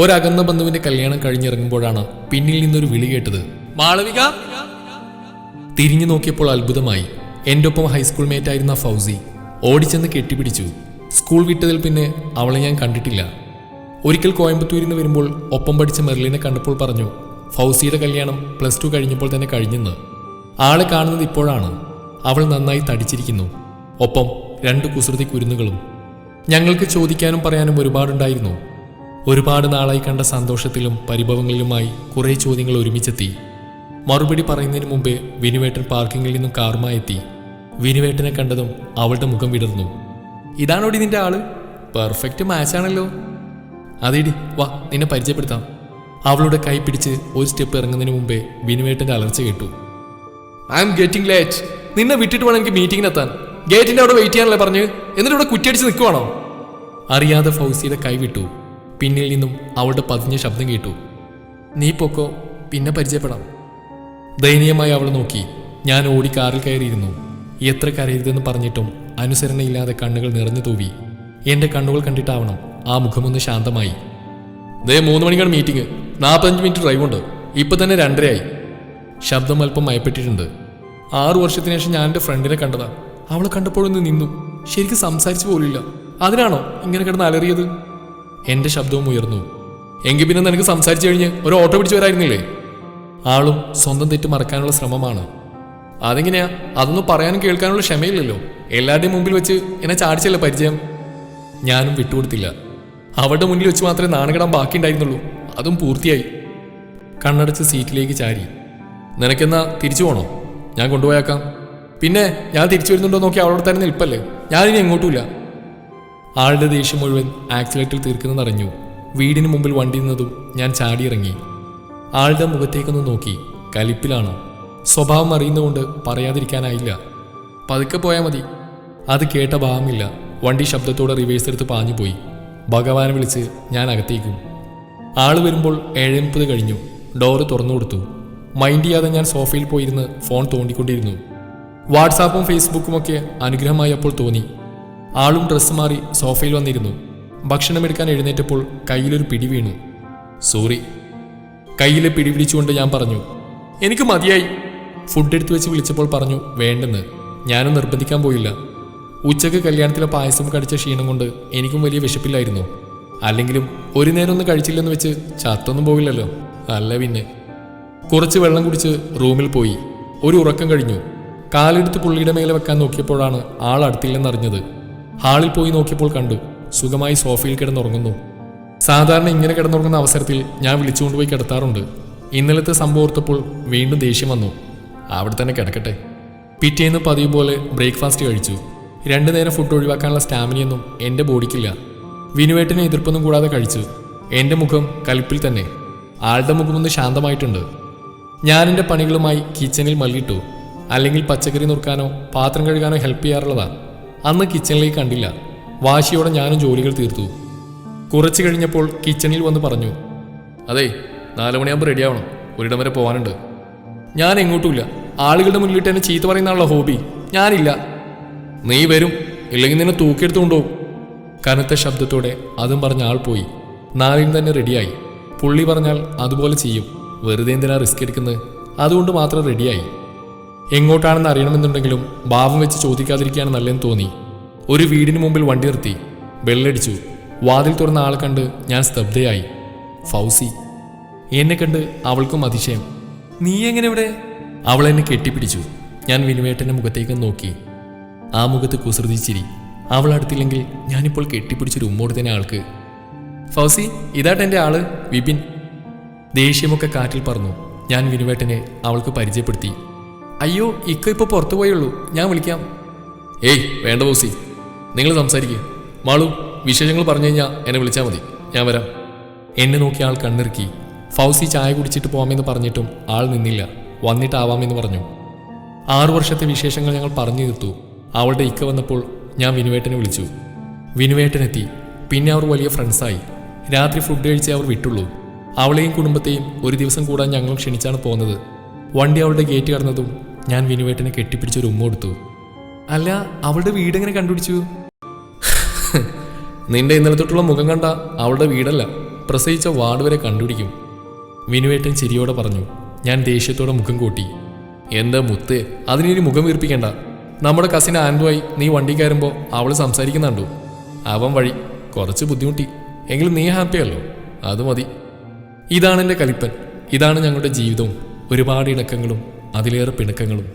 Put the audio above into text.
ഒരകന്ന ബന്ധുവിന്റെ കല്യാണം കഴിഞ്ഞിറങ്ങുമ്പോഴാണ് പിന്നിൽ നിന്നൊരു വിളി കേട്ടത്. മാളവിക. തിരിഞ്ഞു നോക്കിയപ്പോൾ അത്ഭുതമായി. എൻ്റെ ഒപ്പം ഹൈസ്കൂൾ മേറ്റായിരുന്ന ഫൗസി. ഓടിച്ചെന്ന് കെട്ടിപ്പിടിച്ചു. സ്കൂൾ വിട്ടതിൽ പിന്നെ അവളെ ഞാൻ കണ്ടിട്ടില്ല. ഒരിക്കൽ കോയമ്പത്തൂരിൽ നിന്ന് വരുമ്പോൾ ഒപ്പം പഠിച്ച മെർലിനെ കണ്ടപ്പോൾ പറഞ്ഞു, ഫൗസിയുടെ കല്യാണം +2 കഴിഞ്ഞപ്പോൾ തന്നെ കഴിഞ്ഞെന്ന്. ആളെ കാണുന്നത് ഇപ്പോഴാണ്. അവൾ നന്നായി തടിച്ചിരിക്കുന്നു. ഒപ്പം 2 കുസൃതി കുരുന്നുകളും. ഞങ്ങൾക്ക് ചോദിക്കാനും പറയാനും ഒരുപാടുണ്ടായിരുന്നു. ഒരുപാട് നാളായി കണ്ട സന്തോഷത്തിലും പരിഭവങ്ങളിലുമായി കുറേ ചോദ്യങ്ങൾ ഒരുമിച്ചെത്തി. മറുപടി പറയുന്നതിന് മുമ്പേ വിനുവേട്ടൻ പാർക്കിങ്ങിൽ നിന്നും കാറുമായി എത്തി. വിനുവേട്ടനെ കണ്ടതും അവളുടെ മുഖം വിടർന്നു. ഇതാണോടി നിന്റെ ആള്? പെർഫെക്റ്റ് മാച്ചാണല്ലോ. അതേടി, വാ നിന്നെ പരിചയപ്പെടുത്താം. അവളുടെ കൈ പിടിച്ച് ഒരു സ്റ്റെപ്പ് ഇറങ്ങുന്നതിന് മുമ്പേ വിനുവേട്ടന്റെ അലർച്ച കേട്ടു. I am getting late. നിന്നെ വിട്ടിട്ട് വേണം എനിക്ക് മീറ്റിംഗിനെത്താൻ. ഗേറ്റിന്റെ അവിടെ വെയിറ്റ് ചെയ്യാനല്ലേ പറഞ്ഞ്, എന്നിട്ട് ഇവിടെ കുറ്റിയടിച്ച് നിൽക്കുവാണോ? അറിയാതെ ഫൗസിയുടെ കൈ വിട്ടു. പിന്നിൽ നിന്നും അവളുടെ പതിഞ്ഞ ശബ്ദം കേട്ടു. നീ പൊക്കോ, പിന്നെ പരിചയപ്പെടാം. ദയനീയമായി അവൾ നോക്കി. ഞാൻ ഓടി കാറിൽ കയറിയിരുന്നു. എത്ര കരയരുതെന്ന് പറഞ്ഞിട്ടും അനുസരണയില്ലാതെ കണ്ണുകൾ നിറഞ്ഞു തൂവി. എന്റെ കണ്ണുകൾ കണ്ടിട്ടാവണം ആ മുഖമൊന്ന് ശാന്തമായി. 3 മണിക്കാണ് മീറ്റിംഗ്, 45 മിനിറ്റ് ഡ്രൈവ് ഉണ്ട്. ഇപ്പൊ തന്നെ 2:30 ശബ്ദം അല്പം മയപ്പെട്ടിട്ടുണ്ട്. 6 വർഷത്തിന് ശേഷം ഞാൻ എൻ്റെ ഫ്രണ്ടിനെ കണ്ടതാ. അവളെ കണ്ടപ്പോഴൊന്ന് നിന്നു. ശരിക്കും സംസാരിച്ചു പോലില്ല. അതിനാണോ ഇങ്ങനെ കിടന്ന് അലറിയത്? എന്റെ ശബ്ദവും ഉയർന്നു. എങ്കിൽ പിന്നെ നിനക്ക് സംസാരിച്ചു കഴിഞ്ഞ് ഒരു ഓട്ടോ പിടിച്ചു വരായിരുന്നില്ലേ? ആളും സ്വന്തം തെറ്റ് മറക്കാനുള്ള ശ്രമമാണ്. അതെങ്ങനെയാ? അതൊന്നും പറയാനും കേൾക്കാനുള്ള ക്ഷമയില്ലല്ലോ. എല്ലാവരുടെയും മുമ്പിൽ വെച്ച് എന്നെ ചാടിച്ചല്ലേ പരിചയം. ഞാനും വിട്ടുകൊടുത്തില്ല. അവളുടെ മുന്നിൽ വെച്ച് മാത്രമേ നാണകിടാൻ ബാക്കിയുണ്ടായിരുന്നുള്ളൂ. അതും പൂർത്തിയായി. കണ്ണടച്ച് സീറ്റിലേക്ക് ചാരി. നിനക്കെന്നാ തിരിച്ചു പോണോ? ഞാൻ കൊണ്ടുപോയേക്കാം. പിന്നെ ഞാൻ തിരിച്ചു വരുന്നുണ്ടോ നോക്കി അവളോട് തന്നെ നിൽപ്പല്ലേ. ഞാനിനി എങ്ങോട്ടുമില്ല. ആളുടെ ദേഷ്യം മുഴുവൻ ആക്സിലേറ്ററിൽ തീർക്കുന്നതറിഞ്ഞു. വീടിന് മുമ്പിൽ വണ്ടി നിന്നതും ഞാൻ ചാടിയിറങ്ങി. ആളുടെ മുഖത്തേക്കൊന്ന് നോക്കി. കലിപ്പിലാണ്. സ്വഭാവം അറിയുന്നതുകൊണ്ട് പറയാതിരിക്കാനായില്ല. പതുക്കെ പോയാൽ മതി. അത് കേട്ട ഭാവമില്ല. വണ്ടി ശബ്ദത്തോടെ റിവേഴ്സ് എടുത്ത് പാഞ്ഞുപോയി. ഭഗവാനെ വിളിച്ച് ഞാൻ അകത്തേക്കും. ആള് വരുമ്പോൾ 7:30 കഴിഞ്ഞു. ഡോറ് തുറന്നു കൊടുത്തു. മൈൻഡ് ചെയ്യാതെ ഞാൻ സോഫയിൽ പോയിരുന്ന് ഫോൺ തോണ്ടിക്കൊണ്ടിരുന്നു. വാട്സാപ്പും ഫേസ്ബുക്കുമൊക്കെ അനുഗ്രഹമായി അപ്പോൾ തോന്നി. ആളും ഡ്രസ്സ് മാറി സോഫയിൽ വന്നിരുന്നു. ഭക്ഷണമെടുക്കാൻ എഴുന്നേറ്റപ്പോൾ കയ്യിലൊരു പിടി വീണു. സോറി. കയ്യിലെ പിടി പിടിച്ചുകൊണ്ട് ഞാൻ പറഞ്ഞു, എനിക്ക് മതിയായി. ഫുഡ് എടുത്തു വെച്ച് വിളിച്ചപ്പോൾ പറഞ്ഞു വേണ്ടെന്ന്. ഞാനും നിർബന്ധിക്കാൻ പോയില്ല. ഉച്ചക്ക് കല്യാണത്തിലെ പായസം കടിച്ച ക്ഷീണം കൊണ്ട് എനിക്കും വലിയ വിശപ്പില്ലായിരുന്നു. അല്ലെങ്കിലും ഒരു നേരം ഒന്നും കഴിച്ചില്ലെന്ന് വെച്ച് ചത്തൊന്നും പോവില്ലല്ലോ. അല്ല പിന്നെ. കുറച്ച് വെള്ളം കുടിച്ച് റൂമിൽ പോയി. ഒരു ഉറക്കം കഴിഞ്ഞു. കാലെടുത്ത് പുള്ളിയുടെ മേലെ വെക്കാൻ നോക്കിയപ്പോഴാണ് ആൾ അടുത്തില്ലെന്നറിഞ്ഞത്. ഹാളിൽ പോയി നോക്കിയപ്പോൾ കണ്ടു സുഖമായി സോഫയിൽ കിടന്നുറങ്ങുന്നു. സാധാരണ ഇങ്ങനെ കിടന്നുറങ്ങുന്ന അവസരത്തിൽ ഞാൻ വിളിച്ചുകൊണ്ടുപോയി കിടത്താറുണ്ട്. ഇന്നലത്തെ സംഭവം ഓർത്തപ്പോൾ വീണ്ടും ദേഷ്യം വന്നു. അവിടെ തന്നെ കിടക്കട്ടെ. പിറ്റേന്ന് പതിവ് പോലെ ബ്രേക്ക്ഫാസ്റ്റ് കഴിച്ചു. 2 നേരം ഫുഡ് ഒഴിവാക്കാനുള്ള സ്റ്റാമിനയൊന്നും എൻ്റെ ബോഡിക്കില്ല. വിനുവേട്ടനെ എതിർപ്പൊന്നും കൂടാതെ കഴിച്ചു. എൻ്റെ മുഖം കലിപ്പിൽ തന്നെ. ആളുടെ മുഖമൊന്ന് ശാന്തമായിട്ടുണ്ട്. ഞാൻ എൻ്റെ പണികളുമായി കിച്ചണിൽ മല്ലിട്ടു. അല്ലെങ്കിൽ പച്ചക്കറി നുറുക്കാനോ പാത്രം കഴുകാനോ ഹെൽപ്പ് ചെയ്യാറുള്ളതാ. അന്ന് കിച്ചണിലേക്ക് കണ്ടില്ല. വാശിയോടെ ഞാനും ജോലികൾ തീർത്തു. കുറച്ച് കഴിഞ്ഞപ്പോൾ കിച്ചണിൽ വന്ന് പറഞ്ഞു, അതെ 4 മണിയാകുമ്പോൾ റെഡിയാവണം. ഒരിടം വരെ പോകാനുണ്ട്. ഞാൻ എങ്ങോട്ടുമില്ല. ആളുകളുടെ മുന്നിലിട്ട് എന്നെ ചീത്ത പറയുന്നതാണല്ലോ ഹോബി. ഞാനില്ല. നീ വരും, ഇല്ലെങ്കിൽ നിന്നെ തൂക്കിയെടുത്ത് കൊണ്ടുപോകും. കനത്ത ശബ്ദത്തോടെ അതും പറഞ്ഞ ആൾ പോയി. 4 തന്നെ റെഡിയായി. പുള്ളി പറഞ്ഞാൽ അതുപോലെ ചെയ്യും. വെറുതെ എന്തിനാ റിസ്ക് എടുക്കുന്നത്? അതുകൊണ്ട് മാത്രം റെഡിയായി. എങ്ങോട്ടാണെന്ന് അറിയണമെന്നുണ്ടെങ്കിലും ഭാവം വെച്ച് ചോദിക്കാതിരിക്കുകയാണ് നല്ലതെന്ന് തോന്നി. ഒരു വീടിന് മുമ്പിൽ വണ്ടി നിർത്തി. ബെല്ലടിച്ചു. വാതിൽ തുറന്ന ആളെ കണ്ട് ഞാൻ സ്തബ്ധയായി. ഫൗസി. എന്നെ കണ്ട് അവൾക്കും അതിശയം. നീ എങ്ങനെ ഇവിടെ? അവൾ എന്നെ കെട്ടിപ്പിടിച്ചു. ഞാൻ വിനുവേട്ടൻ്റെ മുഖത്തേക്ക് നോക്കി. ആ മുഖത്ത് കുസൃതിച്ചിരി. അവൾ അടുത്തില്ലെങ്കിൽ ഞാനിപ്പോൾ കെട്ടിപ്പിടിച്ചൊരു ഉമ്മോടുത്തന്നെ ആൾക്ക്. ഫൗസി, ഇതാട്ടെ എൻ്റെ ആള് വിപിൻ. ദേഷ്യമൊക്കെ കാറ്റിൽ പറന്നു. ഞാൻ വിനുവേട്ടനെ അവൾക്ക് പരിചയപ്പെടുത്തി. അയ്യോ, ഇക്ക ഇപ്പോൾ പുറത്തു പോയുള്ളൂ, ഞാൻ വിളിക്കാം. ഏയ് വേണ്ട ഫൗസി, നിങ്ങൾ സംസാരിക്കുക. മാളു, വിശേഷങ്ങൾ പറഞ്ഞു കഴിഞ്ഞാൽ എന്നെ വിളിച്ചാൽ മതി, ഞാൻ വരാം. എന്നെ നോക്കി ആൾ കണ്ണിറുക്കി. ഫൗസി ചായ കുടിച്ചിട്ട് പോകാമെന്ന് പറഞ്ഞിട്ടും ആൾ നിന്നില്ല. വന്നിട്ടാവാമെന്ന് പറഞ്ഞു. 6 വർഷത്തെ വിശേഷങ്ങൾ ഞങ്ങൾ പറഞ്ഞു തീർത്തു. അവളുടെ ഇക്ക വന്നപ്പോൾ ഞാൻ വിനുവേട്ടനെ വിളിച്ചു. വിനുവേട്ടനെത്തി. പിന്നെ അവർ വലിയ ഫ്രണ്ട്സായി. രാത്രി ഫുഡ് കഴിച്ചേ അവർ വിട്ടുള്ളൂ. അവളെയും കുടുംബത്തെയും ഒരു ദിവസം കൂടാൻ ഞങ്ങളും ക്ഷണിച്ചാണ് പോകുന്നത്. വണ്ടി അവളുടെ ഗേറ്റ് കടന്നതും ഞാൻ വിനുവേട്ടനെ കെട്ടിപ്പിടിച്ചൊരു ഉമ്മ കൊടുത്തു. അല്ല, അവളുടെ വീടെങ്ങനെ കണ്ടുപിടിച്ചു? നിന്റെ ഇന്നലെ തൊട്ടുള്ള മുഖം കണ്ട അവളുടെ വീടല്ല, പ്രസവിച്ച വാർഡ് വരെ കണ്ടുപിടിക്കും. വിനുവേട്ടൻ ചിരിയോടെ പറഞ്ഞു. ഞാൻ ദേഷ്യത്തോടെ മുഖം കൂട്ടി. എന്താ മുത്ത്, അതിനിനി മുഖം വീർപ്പിക്കണ്ട. നമ്മുടെ കസിൻ ആൻഡുമായി നീ വണ്ടി കയറുമ്പോൾ അവൾ സംസാരിക്കുന്നുണ്ടോ? അവൻ വഴി കുറച്ച് ബുദ്ധിമുട്ടി, എങ്കിലും നീ ഹാപ്പിയല്ലോ, അത് മതി. ഇതാണ് എൻ്റെ കലിപ്പൻ, ഇതാണ് ഞങ്ങളുടെ ജീവിതവും. ഒരുപാട് ഇണക്കങ്ങളും അതിലേറെ പിണക്കങ്ങളും.